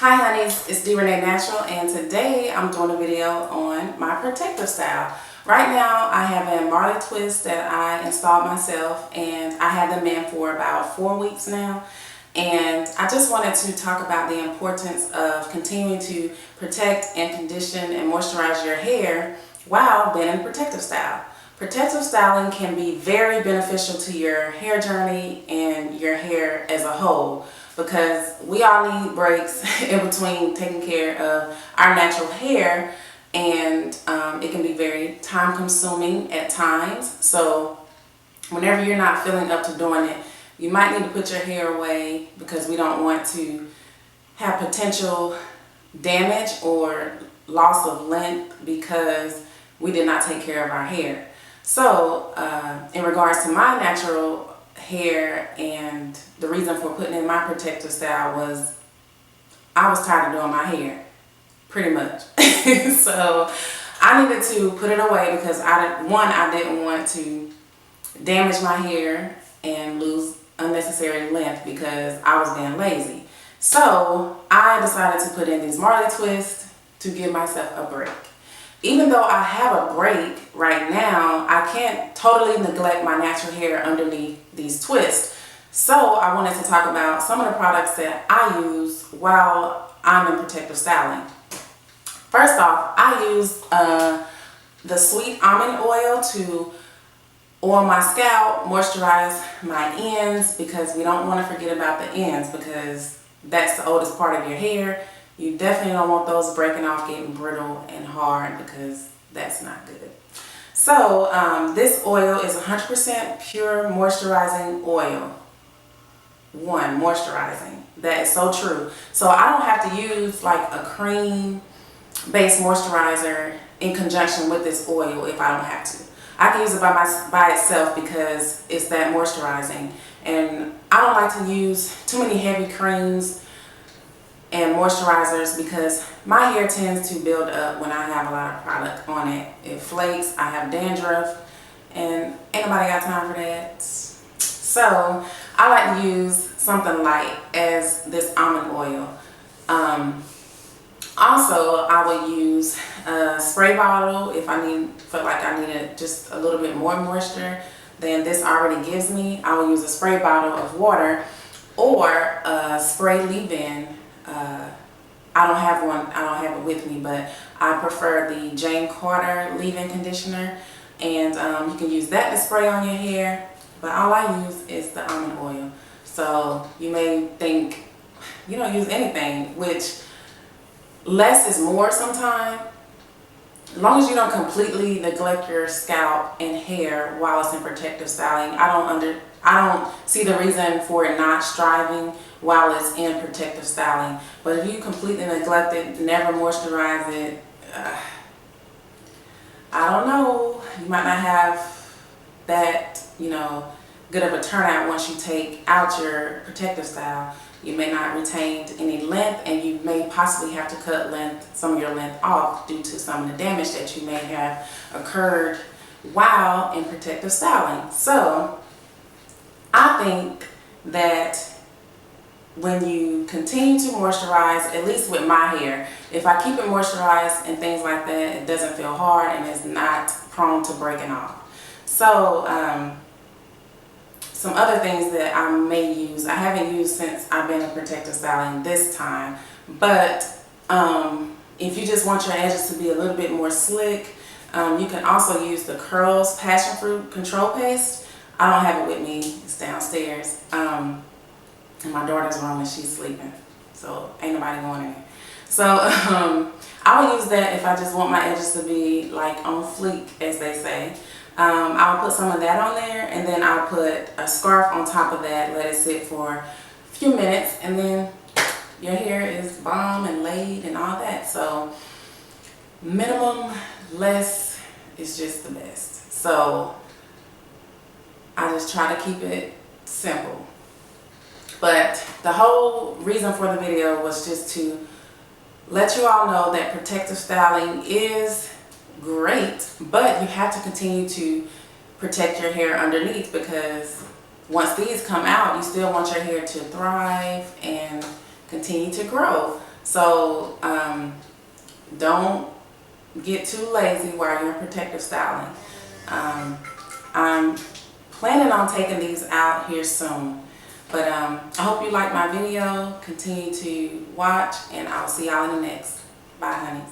Hi honeys, it's dreneenatural and today I'm doing a video on my protective style. Right now I have a Marley twist that I installed myself and I had them in for about 4 weeks now. And I just wanted to talk about the importance of continuing to protect and condition and moisturize your hair while being in protective style. Protective styling can be very beneficial to your hair journey and your hair as a whole, because we all need breaks in between taking care of our natural hair, and it can be very time consuming at times. So whenever you're not feeling up to doing it, you might need to put your hair away because we don't want to have potential damage or loss of length because we did not take care of our hair. So in regards to my natural hair, and the reason for putting in my protective style was I was tired of doing my hair, pretty much. So I needed to put it away because I didn't want to damage my hair and lose unnecessary length because I was being lazy. So I decided to put in these Marley twists to give myself a break. Even though I have a break right now, I can't totally neglect my natural hair underneath these twists. So I wanted to talk about some of the products that I use while I'm in protective styling. First off, I use the sweet almond oil to oil my scalp, moisturize my ends, because we don't want to forget about the ends because that's the oldest part of your hair. You definitely don't want those breaking off, getting brittle and hard, because that's not good. So this oil is 100% pure moisturizing oil. Moisturizing. That is so true. So I don't have to use like a cream based moisturizer in conjunction with this oil if I don't have to. I can use it by itself because it's that moisturizing. And I don't like to use too many heavy creams and moisturizers because my hair tends to build up when I have a lot of product on it. It flakes, I have dandruff, and ain't nobody got time for that. So I like to use something light as this almond oil. Also, I would use a spray bottle if I feel like I needed just a little bit more moisture than this already gives me. I will use a spray bottle of water or a spray leave-in. I don't have it with me, but I prefer the Jane Carter leave-in conditioner, and you can use that to spray on your hair, but all I use is the almond oil. So you may think you don't use anything, which less is more sometimes. As long as you don't completely neglect your scalp and hair while it's in protective styling, I don't see the reason for it not striving while it's in protective styling. But if you completely neglect it, never moisturize it, I don't know, you might not have that, good of a turnout once you take out your protective style. You may not retain any length, and you may possibly have to cut some of your length off due to some of the damage that you may have occurred while in protective styling. So I think that when you continue to moisturize, at least with my hair, if I keep it moisturized and things like that, it doesn't feel hard and it's not prone to breaking off. So some other things that I may use, I haven't used since I've been in protective styling this time, but if you just want your edges to be a little bit more slick, you can also use the Curls Passion Fruit Control Paste. I don't have it with me, it's downstairs in my daughter's room and she's sleeping, so ain't nobody going in there. So I will use that if I just want my edges to be like on fleek, as they say. I'll put some of that on there, and then I'll put a scarf on top of that, let it sit for a few minutes, and then your hair is bomb and laid and all that. So minimum less is just the best. So I just try to keep it simple. But the whole reason for the video was just to let you all know that protective styling is great, but you have to continue to protect your hair underneath, because once these come out, you still want your hair to thrive and continue to grow. So don't get too lazy while you're protective styling. I'm planning on taking these out here soon. But I hope you like my video. Continue to watch, and I'll see y'all in the next. Bye, honeys.